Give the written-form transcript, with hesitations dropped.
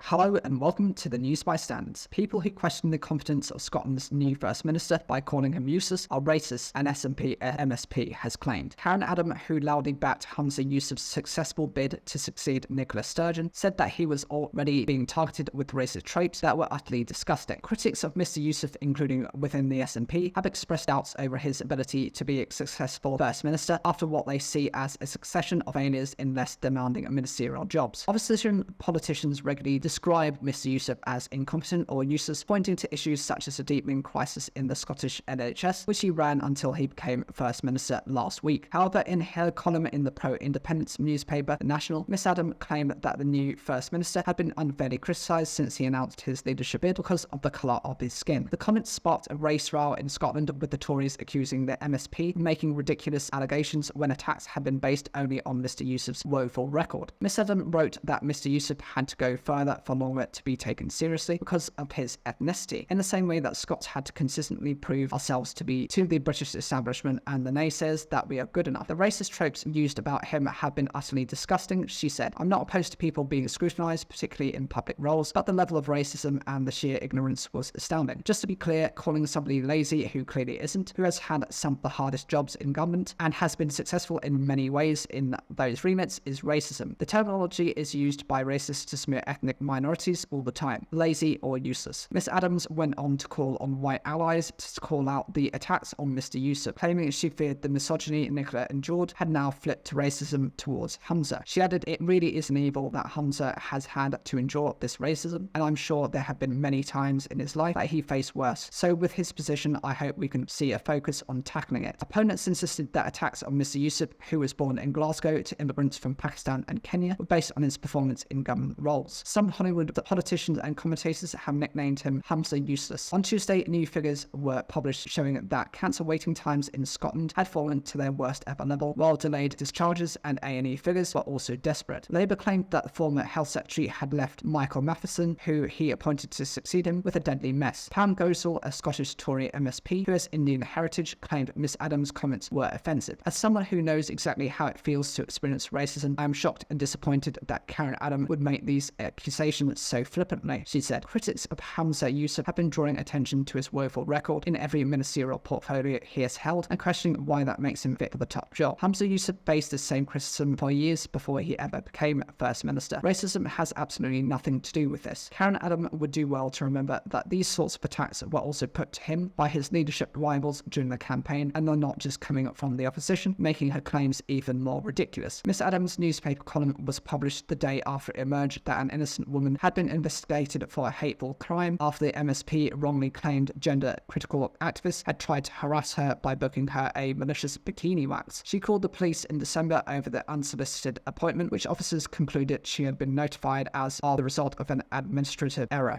Hello and welcome to the News Bystanders. People who question the competence of Scotland's new First Minister by calling him useless are racist, an SNP MSP has claimed. Karen Adam, who loudly backed Humza Yousaf's successful bid to succeed Nicola Sturgeon, said that he was already being targeted with racist tropes that were utterly disgusting. Critics of Mr Yousaf, including within the SNP, have expressed doubts over his ability to be a successful First Minister after what they see as a succession of failures in less demanding ministerial jobs. Opposition politicians regularly describe Mr Yousaf as incompetent or useless, pointing to issues such as a deepening crisis in the Scottish NHS, which he ran until he became First Minister last week. However, in her column in the pro-independence newspaper The National, Miss Adam claimed that the new First Minister had been unfairly criticised since he announced his leadership bid because of the colour of his skin. The comment sparked a race row in Scotland, with the Tories accusing the MSP of making ridiculous allegations when attacks had been based only on Mr Yousaf's woeful record. Miss Adam wrote that Mr Yousaf had to go further for longer to be taken seriously because of his ethnicity, in the same way that Scots had to consistently prove ourselves to the British establishment and the naysayers that we are good enough. The racist tropes used about him have been utterly disgusting, she said. I'm not opposed to people being scrutinised, particularly in public roles, but the level of racism and the sheer ignorance was astounding. Just to be clear, calling somebody lazy who clearly isn't, who has had some of the hardest jobs in government and has been successful in many ways in those remits, is racism. The terminology is used by racists to smear ethnic minorities all the time, lazy or useless. Miss Adams went on to call on white allies to call out the attacks on Mr Yousaf, claiming she feared the misogyny Nicola endured had now flipped to racism towards Humza. She added, it really is an evil that Humza has had to endure this racism, and I'm sure there have been many times in his life that he faced worse. So with his position, I hope we can see a focus on tackling it. Opponents insisted that attacks on Mr Yousaf, who was born in Glasgow to immigrants from Pakistan and Kenya, were based on his performance in government roles. Some Hollywood politicians and commentators have nicknamed him Humza Useless. On Tuesday, new figures were published showing that cancer waiting times in Scotland had fallen to their worst ever level, while delayed discharges and A&E figures were also desperate. Labour claimed that the former Health Secretary had left Michael Matheson, who he appointed to succeed him, with a deadly mess. Pam Gosal, a Scottish Tory MSP who has Indian heritage, claimed Miss Adams' comments were offensive. As someone who knows exactly how it feels to experience racism, I am shocked and disappointed that Karen Adam would make these accusations so flippantly, she said. Critics of Humza Yousaf have been drawing attention to his woeful record in every ministerial portfolio he has held and questioning why that makes him fit for the top job. Humza Yousaf faced the same criticism for years before he ever became First Minister. Racism has absolutely nothing to do with this. Karen Adam would do well to remember that these sorts of attacks were also put to him by his leadership rivals during the campaign, and they're not just coming from the opposition, making her claims even more ridiculous. Miss Adams' newspaper column was published the day after it emerged that an innocent woman had been investigated for a hateful crime after the MSP wrongly claimed gender-critical activists had tried to harass her by booking her a malicious bikini wax. She called the police in December over the unsolicited appointment, which officers concluded she had been notified as the result of an administrative error.